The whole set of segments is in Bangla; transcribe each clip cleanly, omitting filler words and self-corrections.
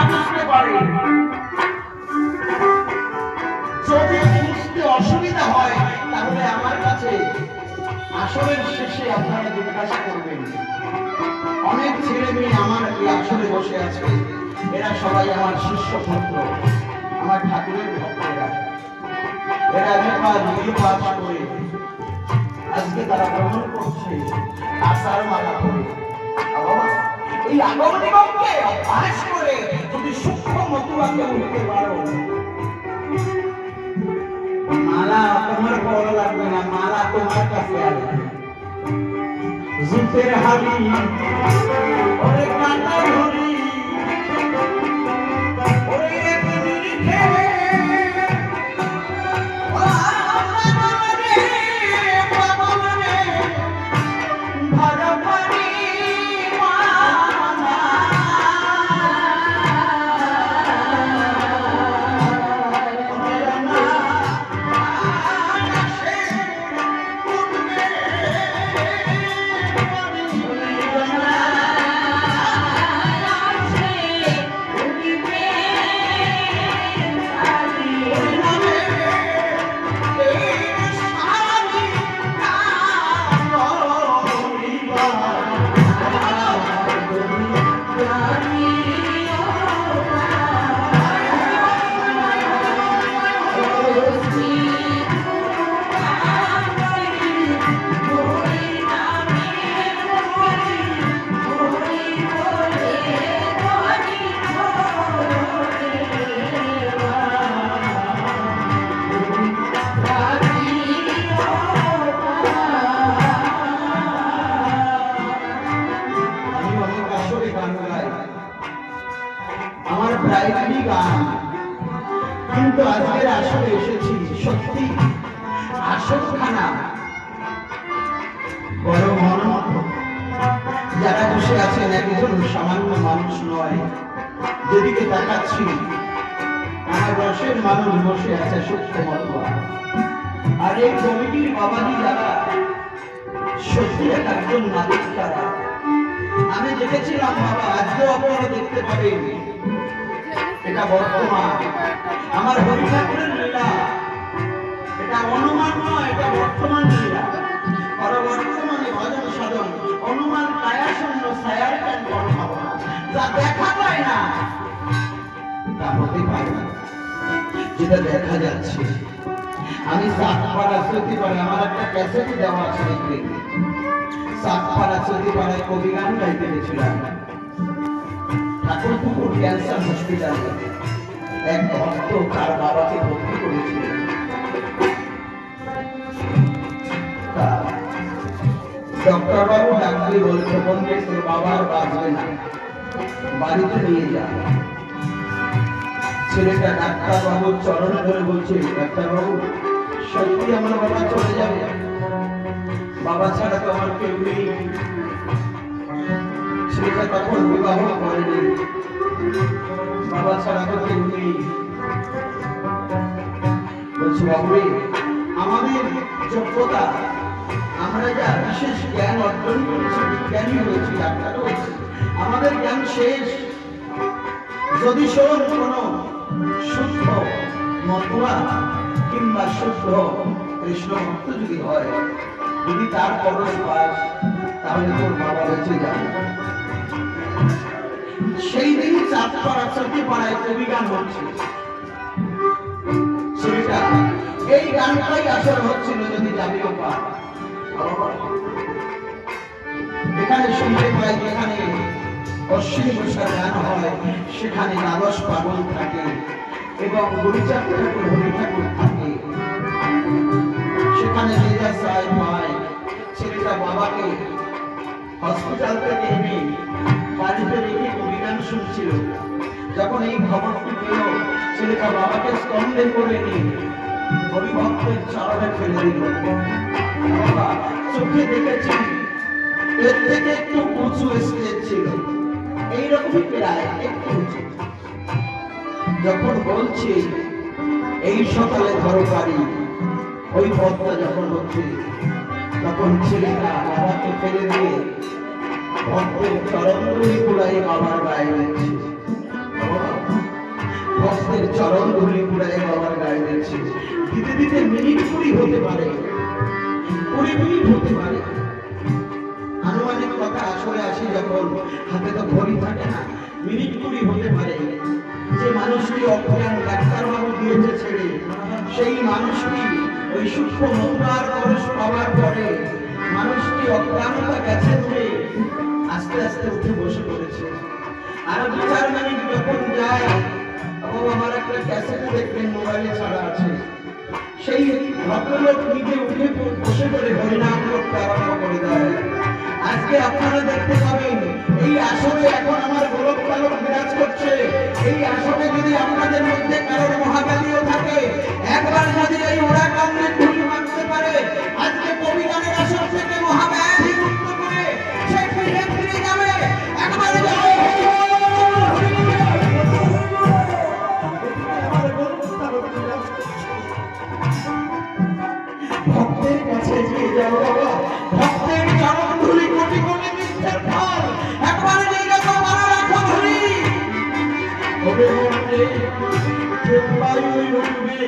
বুঝতে পারে, যদি বুঝতে অসুবিধা হয়, তাহলে আমার কাছে আসরের শেষে আপনারা জিজ্ঞাসা করবেন। অনেক ছেলে মেয়ে আমার এই আসরে বসে আছে, এরা সবাই আমার শিষ্য পুত্র, আমার ঠাকুরের ভক্তেরা। এরা পাঠ করে আজকে তারা ভ্রমণ করছে আষাঢ় মালা করে। এই আগমনীকে অভ্যাস করে যদি সূক্ষ্ম মতুয়াকে উঠতে পারো, মালা তোমার বড় লাগবে না, মালা তোমার কাছে আসবে। জুতের হালি ওরে কাটা ধরি ওরে নিরিখে কিন্তু আজকের আসলে এসেছি সত্যি আসলখানা বড় মনোমত। যারা বসে আছেন একজন সামান্য মানুষ নয়, যেদিকে তাকাচ্ছি আমার রসের মানুষ বসে আছে সত্য মতবা। আর এই কমিটির বাবাজি যারা সত্যি একজন নাগরিক, তারা আমি দেখেছিলাম বাবা, আজকেও আপনারা দেখতে পাবেন। এটা বর্তমান আমার হরি ঠাকুরের লীলা, এটা অনুমান নয়, এটা বর্তমান লীলা। বর্তমানে ভজন সাধন অনুমান কায়া শূন্য ছায়ার কেন ভাবনা, যা দেখা যায় না তা হতে পারে না, যেটা দেখা যাচ্ছে। আমি সাতপাড়া সতীপাড়ায় আমার একটা ক্যাসেট দেওয়া আছে, দেখবেন সাতপাড়া সতীপাড়ায় কবি গান গাইতে গেছিলাম। ঠাকুরপুকুর ক্যান্সার হসপিটালে এক ভক্ত তার বাবাকে ভর্তি করেছিলেন। ডক্টর বাবু ডাক্তারি বলছে, বন্ধু তোর বাবা আর বাঁচবে না, বাড়িতে নিয়ে যা। ছেলেটা ডাক্তার বাবুর চরণ ধরে বলছে, ডাক্তার বাবু সত্যি আমার বাবা চলে যাবে? বাবা ছাড়া তো আমার কেউ নেই। ছেলেটা তখন বিবাহ করেনি, বাবা ছাড়া তো কেউ নেই। বলছি, বাবু আমাদের যোগ্যতা, আমরা যা বিশেষ জ্ঞান অর্জন করেছি, বিজ্ঞানী হয়েছি, ডাক্তার হয়েছি, আমাদের জ্ঞান শেষ। যদি শোন কোন শুদ্ধ মতুয়া কিংবা শুদ্ধ কৃষ্ণ ভক্ত যদি হয়, যদি তার পরশ পাস, তাহলে তোর বাবা বেঁচে যাবে। সেই দিন চাঁদপাড়া সতীপাড়ায় কবি গান হচ্ছে, সেটা এই গানটাই আসর হচ্ছিল, যদি যাবিও পা। এখানে শুনতে পাই, যেখানে অশ্বিনী ঘোষার গান হয়, সেখানে দ্বাদশ পাগল থাকে এবং গুরুচাঁদ ঠাকুর হরি ঠাকুর থাকে। সেখানে মেজাজ রায় পায়, ছেলেটা বাবাকে হসপিটাল থেকে এনে বাড়িতে রেখে কবি গান শুনছিল। যখন এই খবরটি পেল, ছেলেটা বাবাকে স্তম্ভে করে নিয়ে হরিভক্তের চরণে ফেলে দিল। বাবা চোখে দেখেছি এর থেকে একটু উঁচু স্টেজ ছিল, এইরকমই প্রায় একটু উঁচু। যখন বলছি এই সকালে ধরো পারি, ওই পথটা যখন হচ্ছে, তখন ছেলেটা বাবাকে ফেলে দিয়ে ভক্তের চরণ ধরে কুড়াই বাবার গায়ে রয়েছে। চরণ ধুলি পুরাই বাবার গায়ে দিচ্ছে। দিতে দিতে মিনিট 20 হতে পারে, 20 মিনিট হতে পারে। আনুমানিক কথা আসলে আসি যখন, হাতে তো ঘড়ি থাকে না, মিনিট 20 হতে পারে। যে মানুষটি অজ্ঞান ডাক্তারবাবু দিয়েছে ছেড়ে, সেই মানুষটি ওই সূক্ষ্ম মৌমার পরশ পাওয়ার পরে মানুষটি অজ্ঞানতা গেছে ধরে আস্তে আস্তে উঠে বসে পড়েছে। আর 2-4 মিনিট যখন যায়, তখন আমার একটা ক্যাসেট দেখবেন মোবাইলে ছাড়া আছে, সেই ভদ্রলোক নিজে উঠে বসে পড়ে হরিনাম করতে আরম্ভ করে দেয়। আজকে আপনারা দেখতে পাবেন এই আসরে এখন আমার গোলক পালক বিরাজ করছে। এই আসরে যদি আপনাদের মধ্যে কারোর মহাকালীও থাকে, একবার যদি এই ওরা কান্দে ধুলি মারতে পারে, আজকে কবি গানের আসর থেকে মহাব্যাধি মুক্ত করে সে ফিরে ফিরে যাবে। একবার ভক্তের কাছে গিয়ে যাও বাবা, ভক্তের চরণ ধুলি কোটি কোটি মিথ্যার ফল, একবার নিয়ে যাবো মারা রাখো ধুলি। ওরে মনে প্রেম বায়ু উঠবে,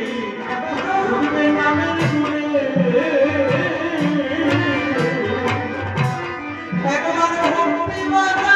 উঠবে নামের সুরে, একবার ভক্তি বাজা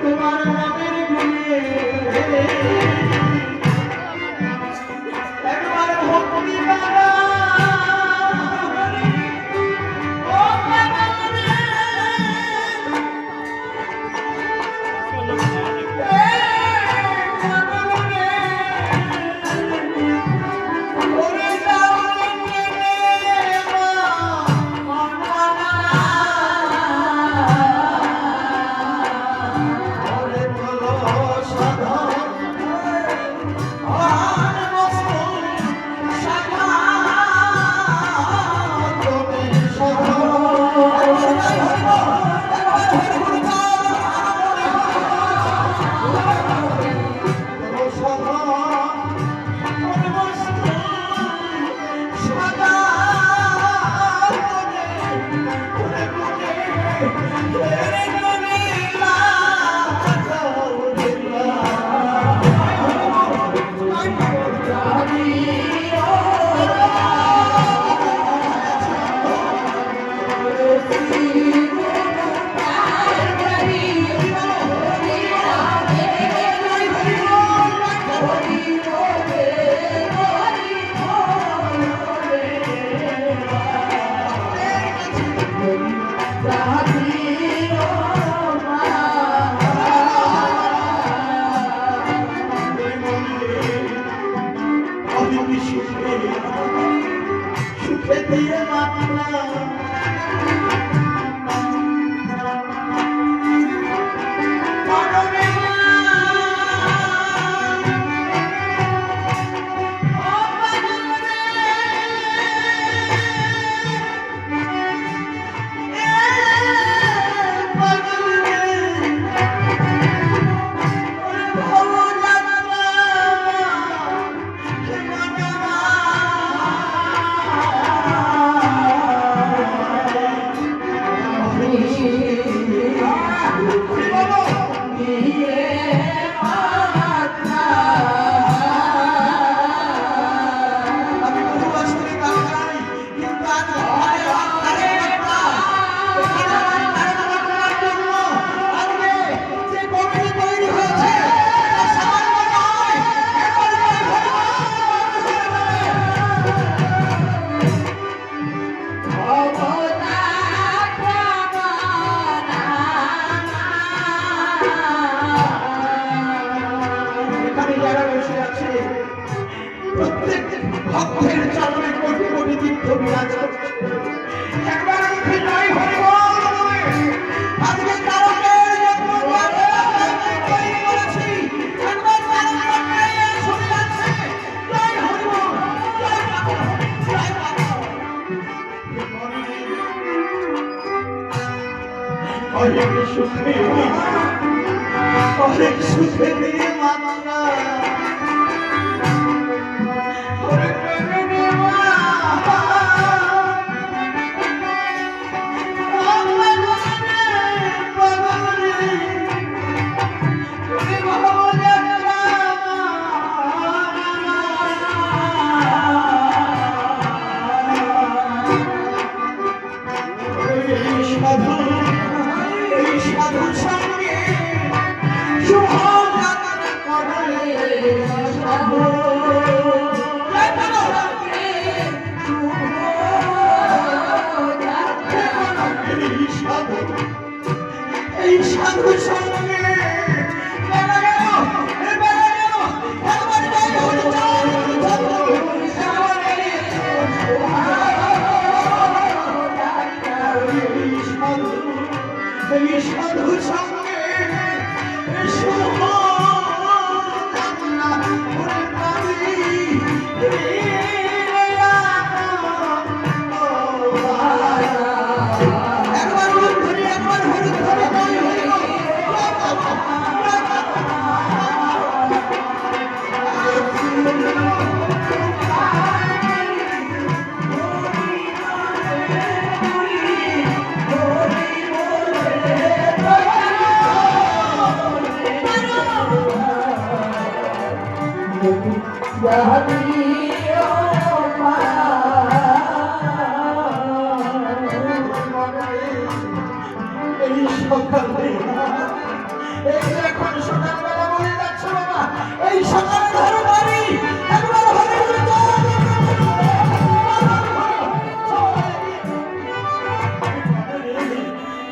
তোমার নামের গুণে একবার ভক্তি বাড়া ভক্তের চরণে কোটি কোটি তীর্থ বিরাজ করছে। একবার মুখে জয় হরি বল বলে আজকে তারকের জন্মদিনে তৈরি করেছি। একবার তারকের শুনে যাচ্ছে জয় হরি বল, জয় বাবা, জয় বাবা। অনেক সুখে অনেক সুখে দিয়ে মাতা অনেক প্রেমে দিয়ে মা এই সাধু সঙ্গে বেলা গেল, বেলা গেল, একবার জয় হরি বল। এই সাধু সঙ্গে শুভ কামনা করে পাবি একবার হরি একবার হরি ধরে জয় হরি বল। এই সকালে এই যে এখন সকালবেলা বলে যাচ্ছে বাবা, এই সকালে ধরো বাড়ি একবার হরি বল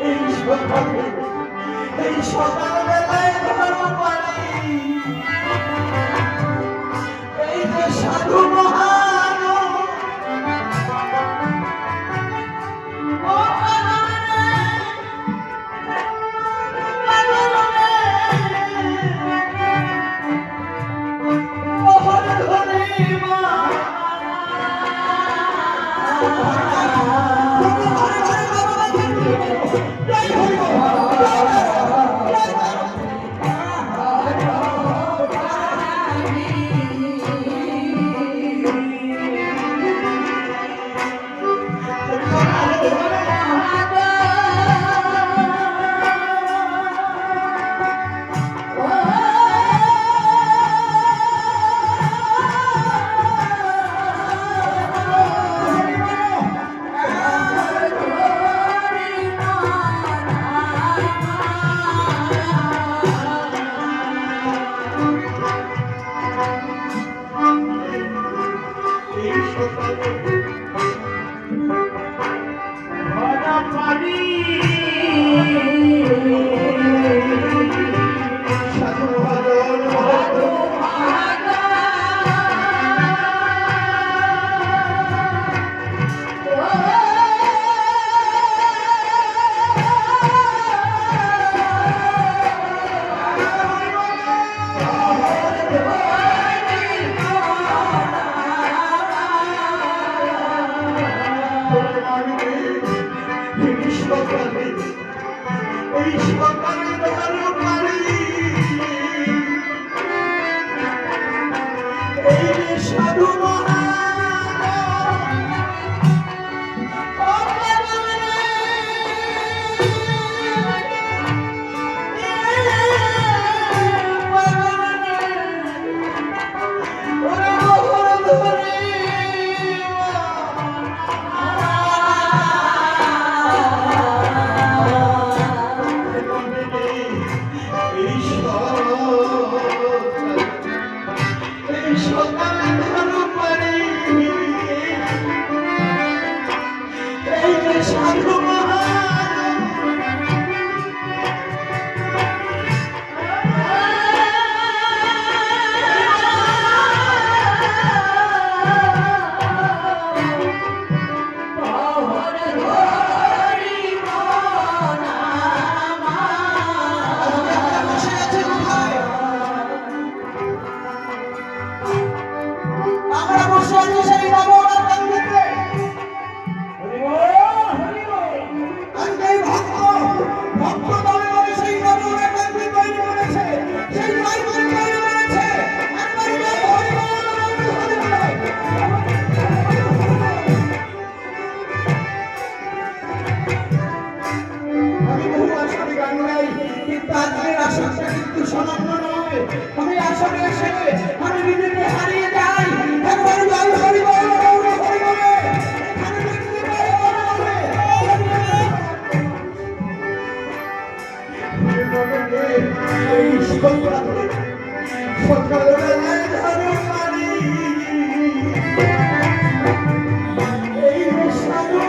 এই সকালে এই সকালবেলায় ধরো বাড়ি এই যে সাধু মহান এই সকালে ধরো বাড়ি এই যে সাধু আশাটা কিন্তু সামান্য নয়। আমি আসলে এসে আমি নিজেকে হারিয়ে যাই। একবার জয় হরি বল, হরি হরি বলে এখানে দেখতে পাই এই সকালবেলায় ঝাড়ু মারি, এই সাধু